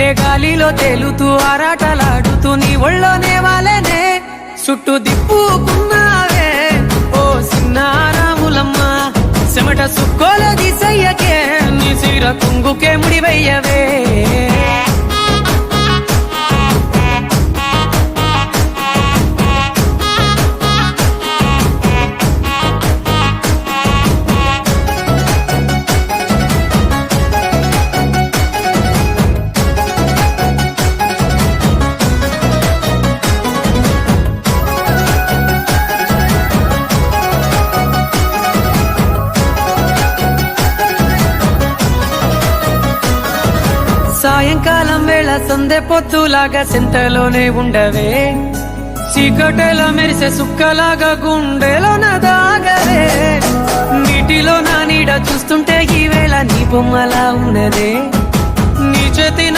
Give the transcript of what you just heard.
గుండె గాలిలో తేలుతూ ఆరాటలాడుతూ నీ ఒళ్ళోనే వాలేనే చుట్టూ దిప్పుకున్నావే ఓ సిన్నారాములమ్మ చెమట సుక్కోల దిశయ్యకే నీ సిర కుంగుకే ముడివయ్యవే సాయంకాలం వేళ సందె పొత్తులాగా సింతలోనే ఉండవే చీకటిలో మెరిసే సుక్కలాగా గుండెలోన దాగవే నీటిలో నా నీడ చూస్తుంటే ఈ వేళ నీ బొమ్మలా ఉన్నదే నీ చేతి